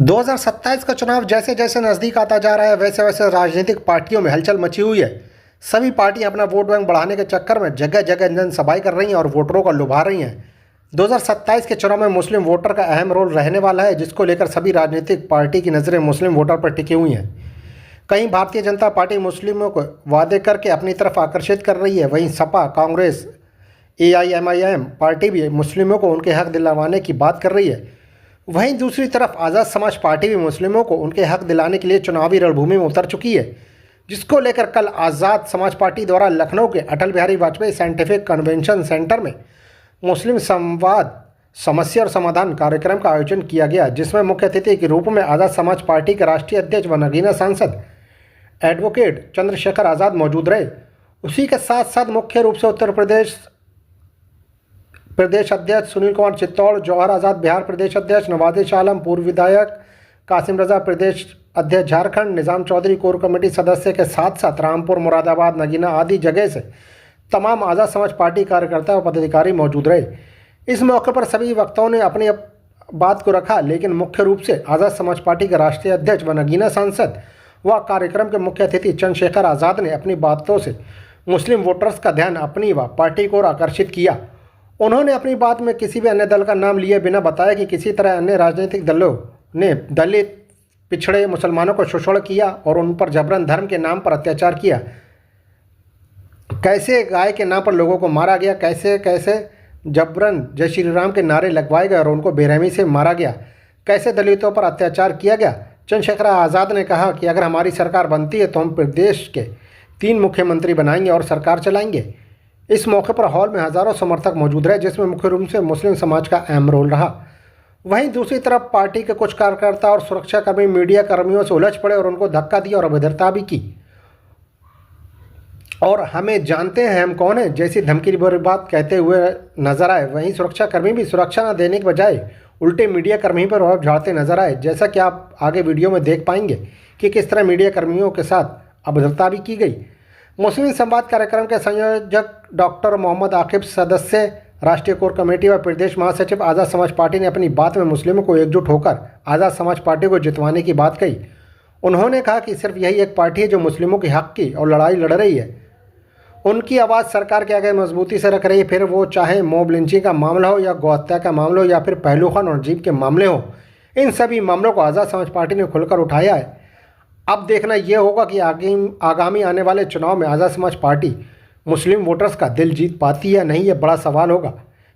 2027 का चुनाव जैसे जैसे नज़दीक आता जा रहा है वैसे वैसे राजनीतिक पार्टियों में हलचल मची हुई है। सभी पार्टियां अपना वोट बैंक बढ़ाने के चक्कर में जगह जगह जनसभाएं कर रही हैं और वोटरों को लुभा रही हैं। 2027 के चुनाव में मुस्लिम वोटर का अहम रोल रहने वाला है, जिसको लेकर सभी राजनीतिक पार्टी की नज़रें मुस्लिम वोटर पर टिकी हुई हैं। कहीं भारतीय जनता पार्टी मुस्लिमों को वादे करके अपनी तरफ आकर्षित कर रही है, वहीं सपा, कांग्रेस, AIMIM पार्टी भी मुस्लिमों को उनके हक दिलवाने की बात कर रही है। वहीं दूसरी तरफ आज़ाद समाज पार्टी भी मुस्लिमों को उनके हक दिलाने के लिए चुनावी रणभूमि में उतर चुकी है, जिसको लेकर कल आज़ाद समाज पार्टी द्वारा लखनऊ के Atal Bihari Vajpayee scientific convention centre में मुस्लिम संवाद, समस्या और समाधान कार्यक्रम का आयोजन किया गया, जिसमें मुख्य अतिथि के रूप में आज़ाद समाज पार्टी के राष्ट्रीय अध्यक्ष व नगीना सांसद एडवोकेट चंद्रशेखर आज़ाद मौजूद रहे। उसी के साथ साथ मुख्य रूप से उत्तर प्रदेश अध्यक्ष सुनील कुमार चित्तौड़, जौहर आज़ाद बिहार प्रदेश अध्यक्ष, नवाज़िश आलम पूर्व विधायक, कासिम रजा प्रदेश अध्यक्ष झारखंड, निज़ाम चौधरी कोर कमेटी सदस्य के साथ साथ रामपुर, मुरादाबाद, नगीना आदि जगह से तमाम आज़ाद समाज पार्टी कार्यकर्ता और पदाधिकारी मौजूद रहे। इस मौके पर सभी वक्ताओं ने अपनी बात को रखा, लेकिन मुख्य रूप से आज़ाद समाज पार्टी के राष्ट्रीय अध्यक्ष व नगीना सांसद व कार्यक्रम के मुख्य अतिथि चंद्रशेखर आज़ाद ने अपनी बातों से मुस्लिम वोटर्स का ध्यान अपनी व पार्टी को आकर्षित किया। उन्होंने अपनी बात में किसी भी अन्य दल का नाम लिए बिना बताया कि किसी तरह अन्य राजनीतिक दलों ने दलित, पिछड़े मुसलमानों को शोषण किया और उन पर जबरन धर्म के नाम पर अत्याचार किया। कैसे गाय के नाम पर लोगों को मारा गया, कैसे कैसे जबरन जय श्री राम के नारे लगवाए गए और उनको बेरहमी से मारा गया, कैसे दलितों पर अत्याचार किया गया। चंद्रशेखर आज़ाद ने कहा कि अगर हमारी सरकार बनती है तो हम प्रदेश के 3 मुख्यमंत्री बनाएंगे और सरकार चलाएंगे। इस मौके पर हॉल में हज़ारों समर्थक मौजूद रहे, जिसमें मुख्य रूप से मुस्लिम समाज का अहम रोल रहा। वहीं दूसरी तरफ पार्टी के कुछ कार्यकर्ता और सुरक्षाकर्मी मीडिया कर्मियों से उलझ पड़े और उनको धक्का दिया और अभद्रता भी की और हमें जानते हैं हम कौन है जैसी धमकी भरी बात कहते हुए नजर आए। वहीं सुरक्षाकर्मी भी सुरक्षा न देने के बजाय उल्टे मीडिया कर्मी पर रोब झाड़ते नजर आए, जैसा कि आप आगे वीडियो में देख पाएंगे कि किस तरह मीडिया कर्मियों के साथ अभद्रता भी की गई। मुस्लिम संवाद कार्यक्रम के संयोजक डॉक्टर मोहम्मद आकिब, सदस्य राष्ट्रीय कोर कमेटी व प्रदेश महासचिव आज़ाद समाज पार्टी ने अपनी बात में मुस्लिमों को एकजुट होकर आज़ाद समाज पार्टी को जितवाने की बात कही। उन्होंने कहा कि सिर्फ यही एक पार्टी है जो मुस्लिमों के हक की और लड़ाई लड़ रही है। उनकी आवाज़ सरकार के आगे मजबूती से रख रही है, फिर वो चाहे मॉब लिंचिंग का मामला हो या गौहत्या का मामला हो या फिर पहलू खान और अजीब के मामले हो, इन सभी मामलों को आज़ाद समाज पार्टी ने खुलकर उठाया है। अब देखना यह होगा कि आगामी आने वाले चुनाव में आज़ाद समाज पार्टी मुस्लिम वोटर्स का दिल जीत पाती है या नहीं, यह बड़ा सवाल होगा।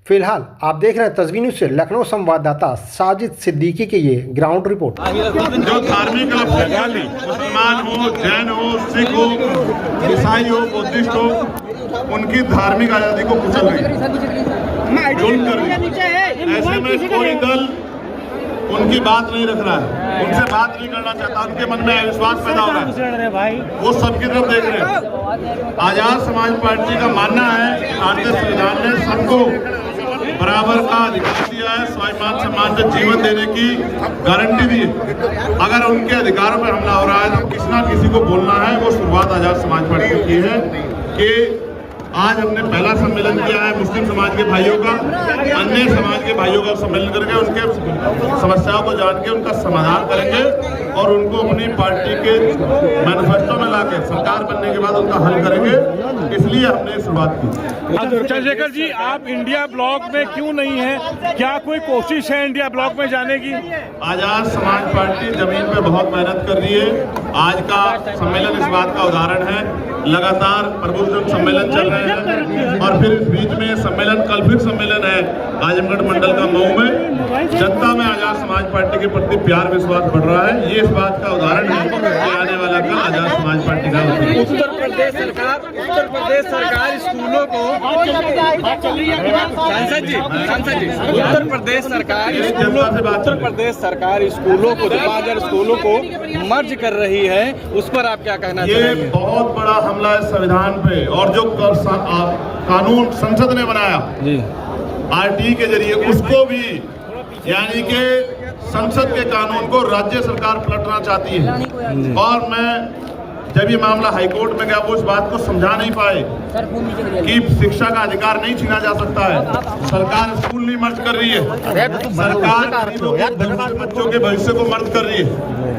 फिलहाल आप देख रहे हैं तस्वीर न्यूज़ से लखनऊ संवाददाता साजिद सिद्दीकी की ये ग्राउंड रिपोर्ट। जो धार्मिक मुसलमान हो, जैन हो, सिख हो, ईसाई हो, बुद्धिस्ट हो, उनकी धार्मिक आज़ादी को कुचल रही है। ऐसे में कोई दल उनकी बात नहीं रख रहा है, उनसे बात नहीं करना चाहता, उनके मन में अविश्वास पैदा हो रहा है, वो सबकी तरफ देख रहे हैं। आज़ाद समाज पार्टी का मानना है कि भारतीय संविधान ने सबको बराबर का अधिकार दिया है, स्वाभिमान सम्मान से जीवन देने की गारंटी दी है। अगर उनके अधिकारों पर हमला हो रहा है तो किसी ना किसी को बोलना है। वो शुरुआत आज़ाद समाज पार्टी ने की है कि आज हमने पहला सम्मेलन किया है मुस्लिम समाज के भाइयों का, अन्य समाज के भाइयों का सम्मेलन करके उनके समस्याओं को जान के उनका समाधान करेंगे और उनको अपनी पार्टी के मैनिफेस्टो में लाके सरकार बनने के बाद उनका हल करेंगे। इसलिए हमने शुरुआत की। चंद्रशेखर जी, आप इंडिया ब्लॉक में क्यों नहीं है? क्या कोई कोशिश है इंडिया ब्लॉक में जाने की? आज़ाद समाज पार्टी जमीन पे बहुत मेहनत कर रही है। आज का सम्मेलन इस बात का उदाहरण है। लगातार प्रबुद्धजन सम्मेलन चल रहे हैं और फिर इस बीच में सम्मेलन, कल फिर सम्मेलन है आजमगढ़ मंडल का मऊ में। जनता में आज़ाद समाज पार्टी के प्रति प्यार विश्वास बढ़ रहा है। ये इस बात का उदाहरण है कि आने वाला कल आज़ाद समाज पार्टी का उत्तर प्रदेश सरकार स्कूलों को सांसद जी उत्तर प्रदेश सरकार स्कूलों को 2000 स्कूलों को मर्ज कर रही है, उस पर आप क्या कहना चाहेंगे? ये बहुत बड़ा हमला है संविधान पे। और जो कानून संसद ने बनाया RT के जरिए, उसको भी यानी कि संसद के कानून को राज्य सरकार पलटना चाहती है। और मैं जब ये मामला हाईकोर्ट में गया वो इस बात को समझा नहीं पाए कि शिक्षा का अधिकार नहीं छीना जा सकता है। सरकार स्कूल नहीं मर्ज कर रही है, सरकार गरीबों के बच्चों के भविष्य को मर्ज कर रही है,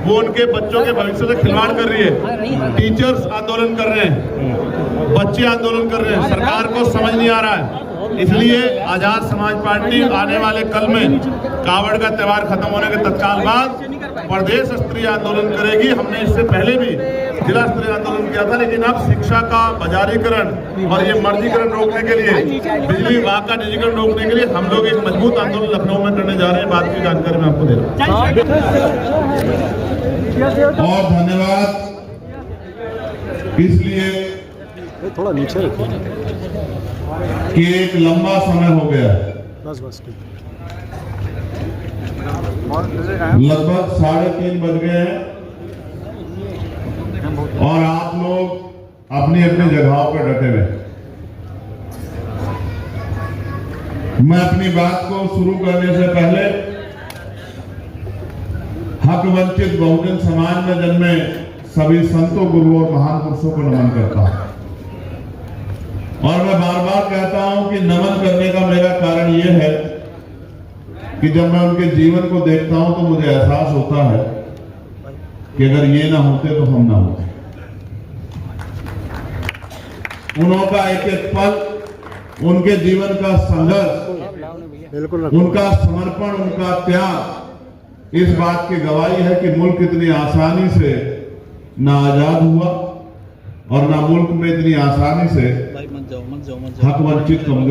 वो उनके बच्चों के भविष्य से खिलवाड़ कर रही है। टीचर्स आंदोलन कर रहे हैं, बच्चे आंदोलन कर रहे हैं, सरकार को समझ नहीं आ रहा है। इसलिए आजाद समाज पार्टी आने वाले कल में कावड़ का त्योहार खत्म होने के तत्काल बाद प्रदेश स्तरीय आंदोलन करेगी। हमने इससे पहले भी जिला स्तरीय आंदोलन किया था, लेकिन अब शिक्षा का बाजारीकरण और ये मर्जीकरण रोकने के लिए, बिजली विभाग का निजीकरण रोकने के लिए हम लोग एक मजबूत आंदोलन लखनऊ में करने जा रहे हैं। बात की जानकारी मैं आपको दे रहा हूँ। और धन्यवाद इसलिए थोड़ा नीचे कि एक लंबा समय हो गया, लगभग 3:30 बज गए हैं और आप लोग अपनी अपनी जगहों पर डटे हुए। मैं अपनी बात को शुरू करने से पहले हक वंचित बहुजन समाज में जन्मे सभी संतों, गुरुओं और महान पुरुषों को नमन करता हूं। और मैं बार बार कहता हूं कि नमन करने का मेरा कारण यह है कि जब मैं उनके जीवन को देखता हूं तो मुझे एहसास होता है कि अगर ये ना होते तो हम ना होते। उनका एक एक पल, उनके जीवन का संघर्ष, उनका समर्पण, उनका त्याग इस बात की गवाही है कि मुल्क इतनी आसानी से ना आजाद हुआ और ना मुल्क में इतनी आसानी से हक वंचित कमजोर